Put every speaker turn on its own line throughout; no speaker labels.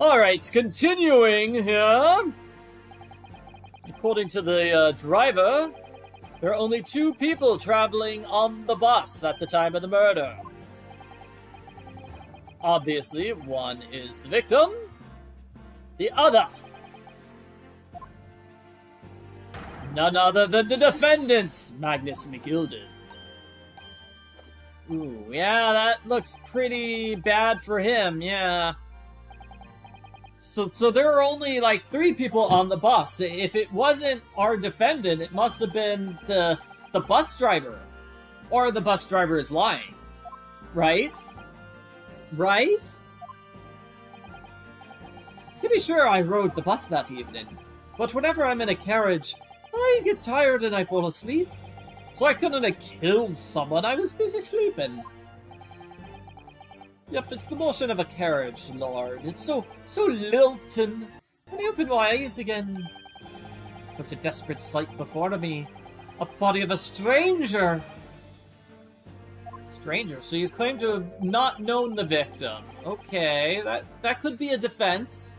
Alright, continuing here. According to the driver, there are only 2 people traveling on the bus at the time of the murder. Obviously, one is the victim, the other, none other than the defendant, Magnus McGilden. Ooh, yeah, that looks pretty bad for him, yeah. So there are only, like, 3 people on the bus. If it wasn't our defendant, it must have been the bus driver. Or the bus driver is lying. Right? Right? To be sure, I rode the bus that evening. But whenever I'm in a carriage, I get tired and I fall asleep. So I couldn't have killed someone, I was busy sleeping. Yep, it's the motion of a carriage, Lord. It's so lilting. When I opened my eyes again, it was a desperate sight before me. A body of a stranger. Stranger? So you claim to have not known the victim. Okay, that could be a defense.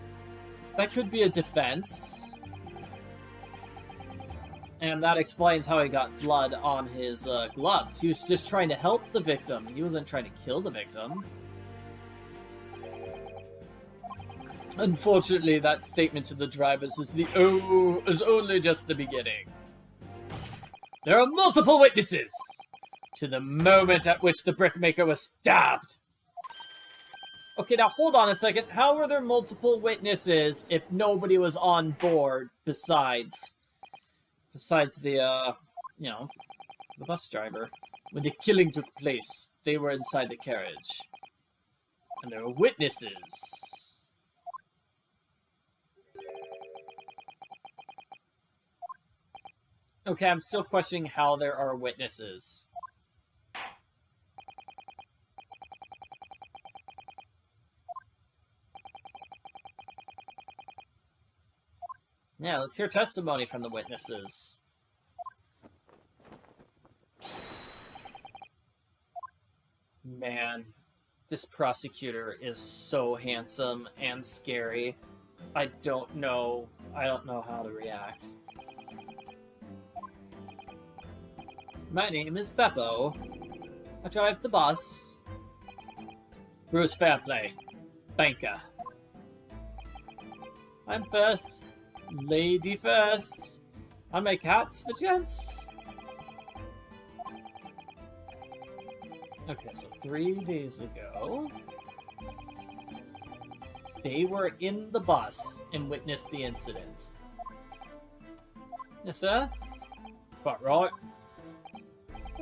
That could be a defense. And that explains how he got blood on his gloves. He was just trying to help the victim. He wasn't trying to kill the victim. Unfortunately, that statement to the drivers is only just the beginning. There are multiple witnesses to the moment at which the brickmaker was stabbed. Okay, now hold on a second. How were there multiple witnesses if nobody was on board besides the, the bus driver? When the killing took place, they were inside the carriage. And there were witnesses. Okay, I'm still questioning how there are witnesses. Yeah, let's hear testimony from the witnesses. Man, this prosecutor is so handsome and scary. I don't know how to react. My name is Beppo. I drive the bus. Bruce Fairplay, banker. I'm first. Lady first. I make hats for gents. Okay, so 3 days ago, they were in the bus and witnessed the incident. Yes, sir? Quite right.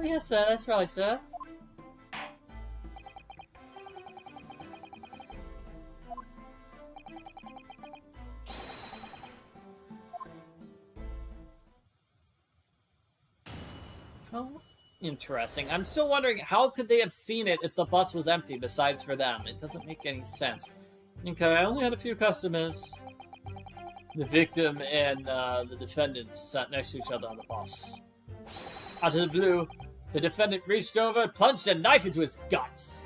Oh, yes, sir, that's right, sir. How interesting. I'm still wondering, how could they have seen it if the bus was empty besides for them? It doesn't make any sense. Okay, I only had a few customers. The victim and the defendant sat next to each other on the bus. Out of the blue, the defendant reached over, plunged a knife into his guts.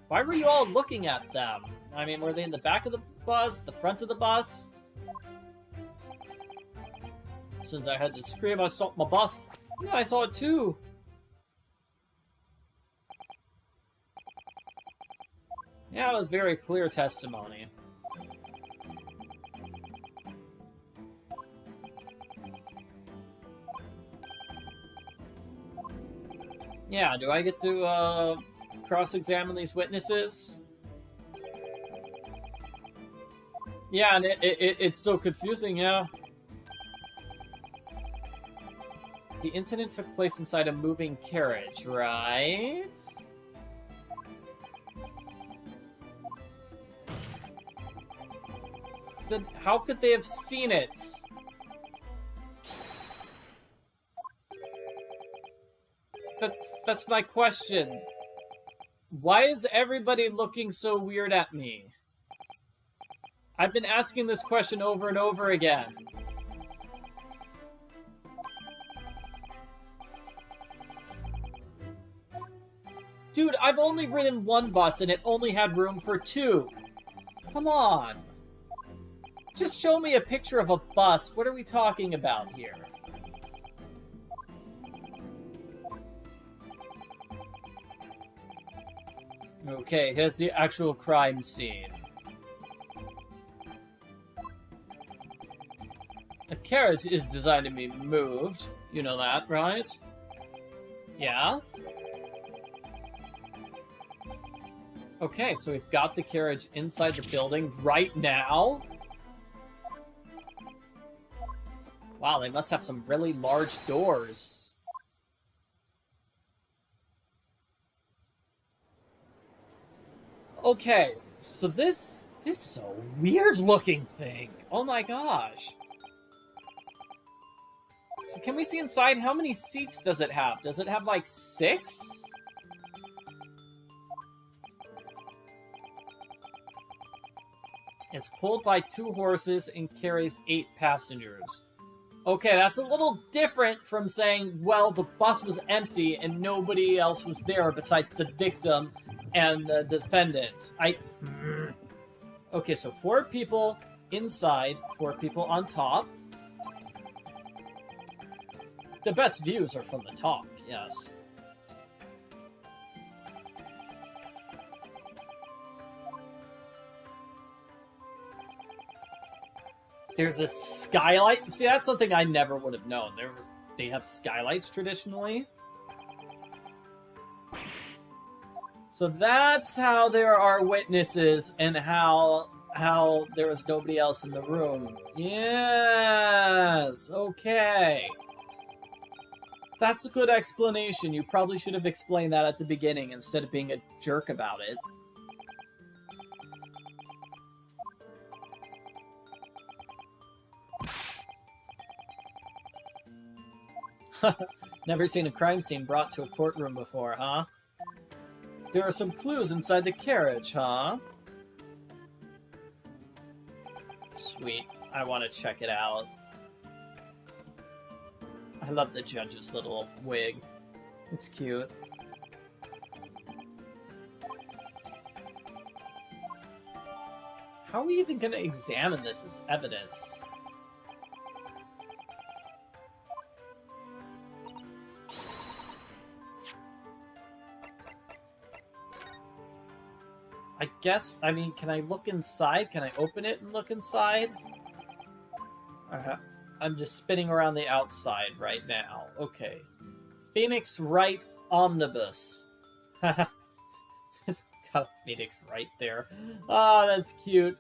Why were you all looking at them? I mean, were they in the back of the bus, the front of the bus? Since I had to scream, I stopped my bus. Yeah, I saw it too. Yeah, it was very clear testimony. Yeah, do I get to cross-examine these witnesses? Yeah, and it's so confusing, yeah. The incident took place inside a moving carriage, right? Then how could they have seen it? That's my question. Why is everybody looking so weird at me? I've been asking this question over and over again. Dude, I've only ridden one bus and it only had room for 2. Come on. Just show me a picture of a bus. What are we talking about here? Okay, here's the actual crime scene. A carriage is designed to be moved. You know that, right? Yeah? Okay, so we've got the carriage inside the building right now. Wow, they must have some really large doors. Okay, so this is a weird looking thing. Oh my gosh. So can we see inside? How many seats does it have? Does it have like 6? It's pulled by 2 horses and carries 8 passengers. Okay, that's a little different from saying, well, the bus was empty and nobody else was there besides the victim and the defendant. Okay, so 4 people inside, 4 people on top. The best views are from the top, yes. There's a skylight. See, that's something I never would have known. They have skylights traditionally. So that's how there are witnesses and how there was nobody else in the room. Yes, okay. That's a good explanation. You probably should have explained that at the beginning instead of being a jerk about it. Never seen a crime scene brought to a courtroom before, huh? There are some clues inside the carriage, huh? Sweet. I want to check it out. I love the judge's little wig. It's cute. How are we even going to examine this as evidence? I guess, I mean, can I look inside? Can I open it and look inside? I'm just spinning around the outside right now. Okay. Phoenix Wright omnibus. It's got a Phoenix Wright there. Oh, that's cute.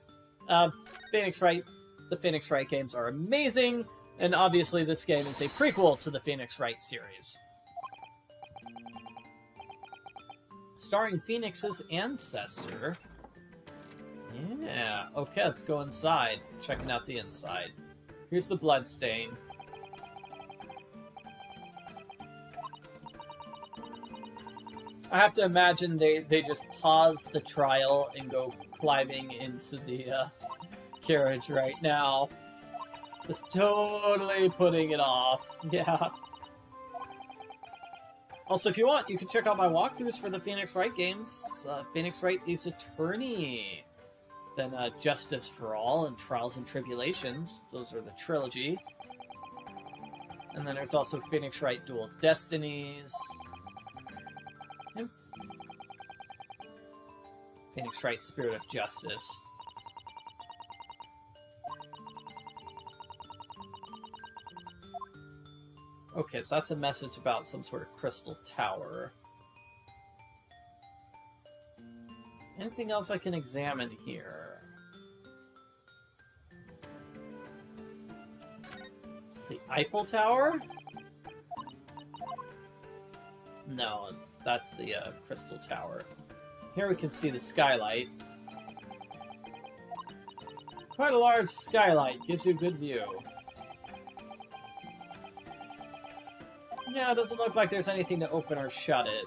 Phoenix Wright. The Phoenix Wright games are amazing, and obviously this game is a prequel to the Phoenix Wright series. Starring Phoenix's ancestor. Yeah, okay, let's go inside. Checking out the inside. Here's the bloodstain. I have to imagine they just pause the trial and go climbing into the carriage right now. Just totally putting it off. Yeah. Also, if you want, you can check out my walkthroughs for the Phoenix Wright games. Phoenix Wright Ace Attorney. Then Justice for All and Trials and Tribulations. Those are the trilogy. And then there's also Phoenix Wright Dual Destinies. Yep. Phoenix Wright Spirit of Justice. Okay, so that's a message about some sort of crystal tower. Anything else I can examine here? It's the Eiffel Tower? No, that's the crystal tower. Here we can see the skylight. Quite a large skylight, gives you a good view. Yeah, it doesn't look like there's anything to open or shut it.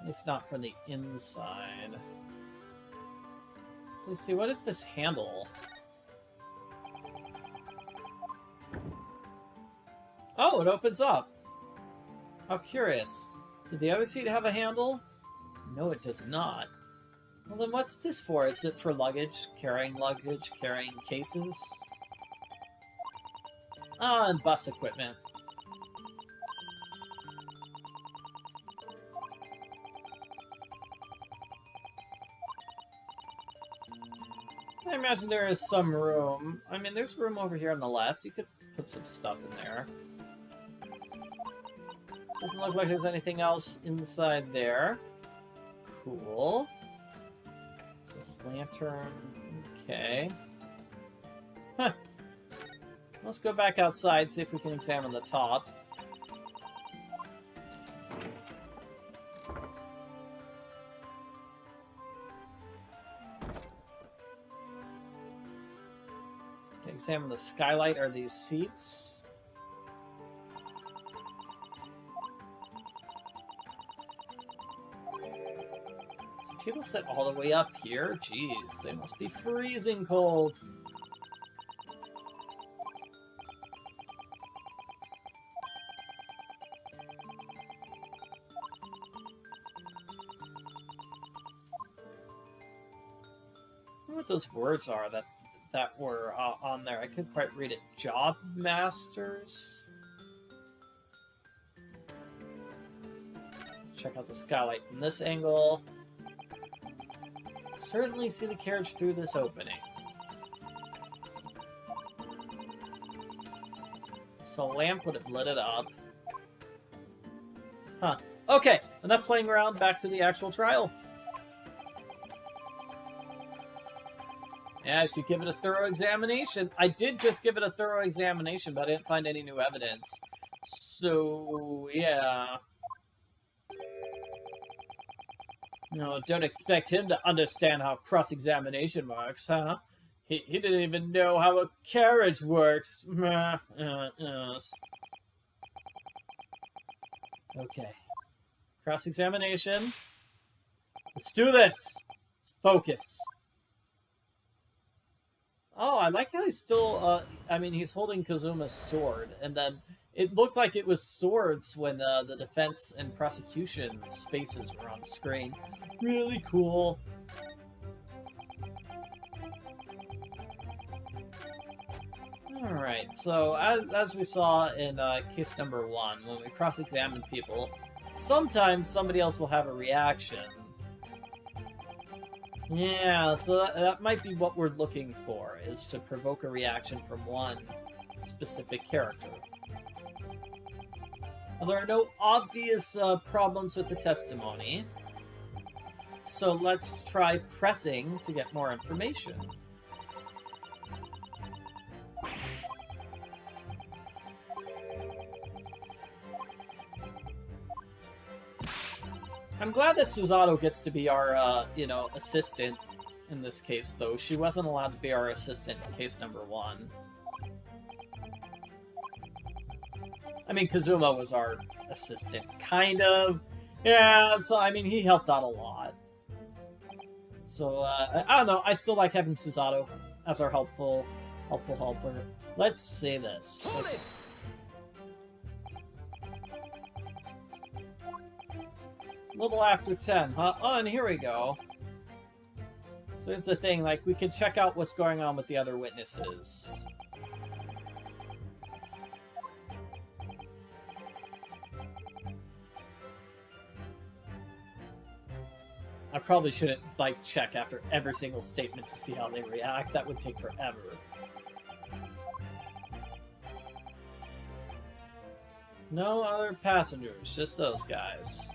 At least not from the inside. So let's see, what is this handle? Oh, it opens up. How curious. Did the other seat have a handle? No, it does not. Well, then what's this for? Is it for luggage? Carrying cases? Ah, and bus equipment. I imagine there is some room. I mean, there's room over here on the left. You could put some stuff in there. Doesn't look like there's anything else inside there. Cool. It's this lantern. Okay. Huh. Let's go back outside, see if we can examine the top. Examine the skylight. Are these seats? So people sit all the way up here? Jeez, they must be freezing cold. I wonder what those words are that were on there. I couldn't quite read it. Job masters? Check out the skylight from this angle. Certainly see the carriage through this opening. So a lamp would have lit it up. Huh. Okay, enough playing around. Back to the actual trial. Yeah, I should give it a thorough examination. I did just give it a thorough examination, but I didn't find any new evidence. So, yeah. No, don't expect him to understand how cross-examination works, huh? He didn't even know how a carriage works. Yes. Okay. Cross-examination. Let's do this! Let's focus. Oh, I like how he's still, I mean, he's holding Kazuma's sword, and then it looked like it was swords when the defense and prosecution's faces were on the screen. Really cool. Alright, so as we saw in case number 1, when we cross-examine people, sometimes somebody else will have a reaction. Yeah, so that might be what we're looking for, is to provoke a reaction from one specific character. Well, there are no obvious problems with the testimony, so let's try pressing to get more information. I'm glad that Susato gets to be our, assistant in this case, though. She wasn't allowed to be our assistant in case number 1. I mean, Kazuma was our assistant, kind of. Yeah, so, I mean, he helped out a lot. So, I don't know, I still like having Susato as our helpful helper. Let's say this.
Hold it!
A little after 10, huh? Oh, and here we go. So here's the thing, like, we can check out what's going on with the other witnesses. I probably shouldn't, like, check after every single statement to see how they react. That would take forever. No other passengers, just those guys.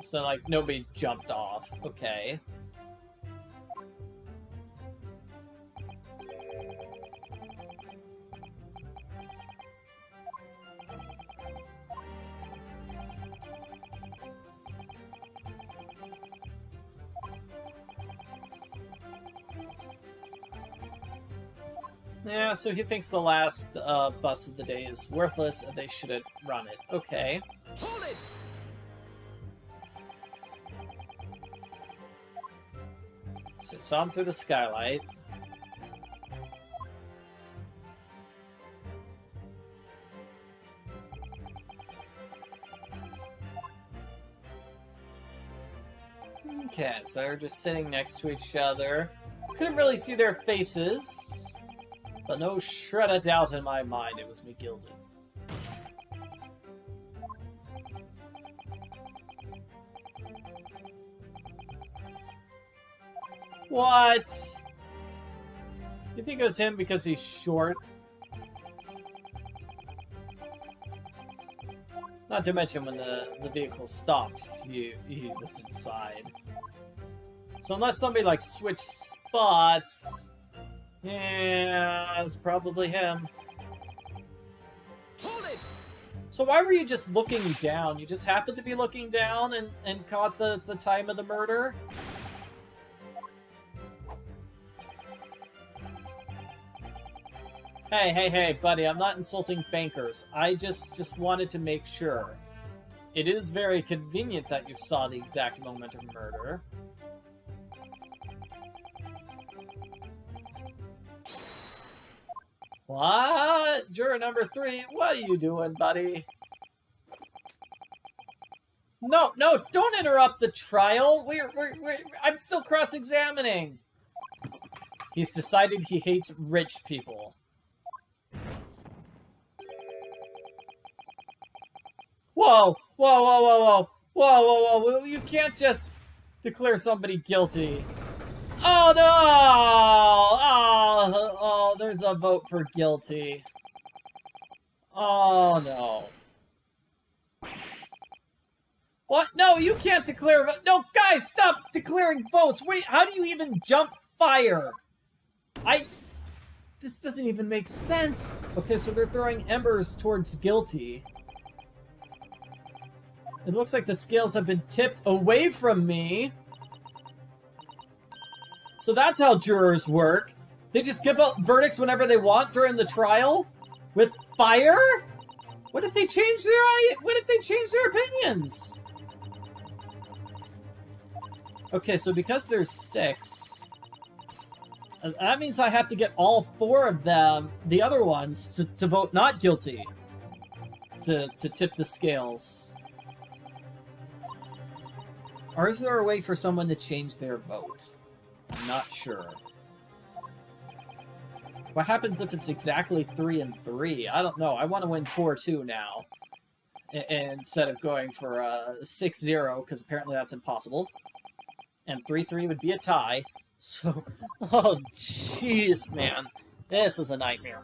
So, like, nobody jumped off. Okay. Yeah, so he thinks the last bus of the day is worthless and they shouldn't run it. Okay.
Hold it!
So saw him through the skylight. Okay, so they're just sitting next to each other. Couldn't really see their faces, but no shred of doubt in my mind it was McGilded. What? You think it was him because he's short? Not to mention when the vehicle stopped, he was inside. So unless somebody like switched spots, yeah, it's probably him.
Hold it!
So why were you just looking down? You just happened to be looking down and caught the time of the murder? Hey, buddy, I'm not insulting bankers. I just wanted to make sure. It is very convenient that you saw the exact moment of murder. What? Juror number 3, what are you doing, buddy? No, don't interrupt the trial. I'm still cross-examining. He's decided he hates rich people. Whoa! You can't just declare somebody guilty. Oh no! Oh, there's a vote for guilty. Oh no. What? No, you can't declare. No, guys, stop declaring votes. Wait, how do you even jump fire? This doesn't even make sense. Okay, so they're throwing embers towards guilty. It looks like the scales have been tipped away from me. So that's how jurors work. They just give out verdicts whenever they want during the trial? With fire? What if they change their opinions? Okay, so because there's 6, that means I have to get all 4 of them, the other ones, to vote not guilty. To tip the scales. Or is there a way for someone to change their vote? I'm not sure. What happens if it's exactly 3 and 3? I don't know. I want to win 4-2 now. Instead of going for 6-0, because apparently that's impossible. And 3-3 would be a tie. So, oh jeez, man. This was a nightmare.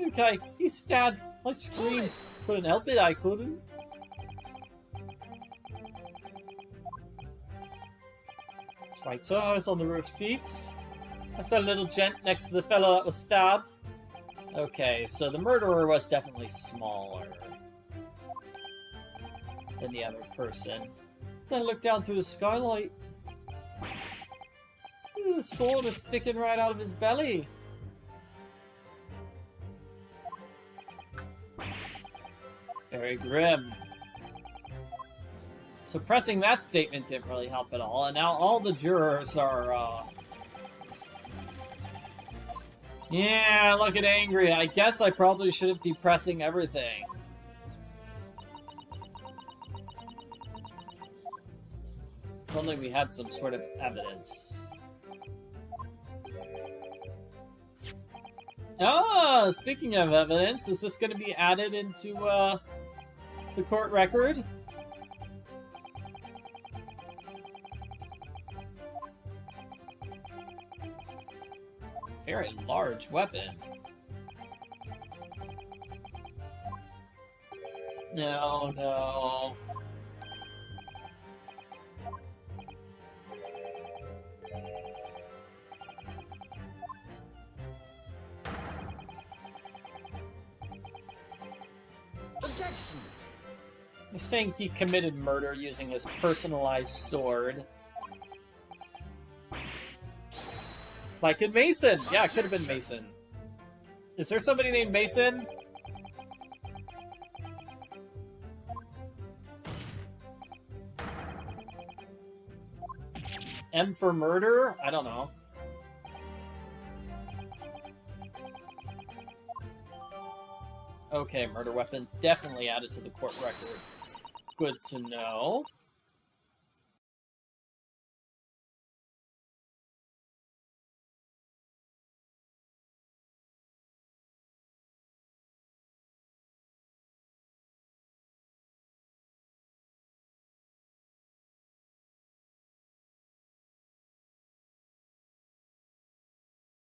Okay, he stabbed. I screamed. Couldn't help it, I couldn't. Right, so I was on the roof seats. I saw a little gent next to the fellow that was stabbed. Okay, so the murderer was definitely smaller than the other person. Then I looked down through the skylight. The sword was sticking right out of his belly. Very grim. Suppressing that statement didn't really help at all, and now all the jurors are, yeah, looking angry. I guess I probably shouldn't be pressing everything. If only we had some sort of evidence. Ah, speaking of evidence, is this going to be added into, the court record? Very large weapon. No.
Objection!
You're saying he committed murder using his personalized sword. Like in Mason! Yeah, it could have been Mason. Is there somebody named Mason? M for murder? I don't know. Okay, murder weapon definitely added to the court record. Good to know.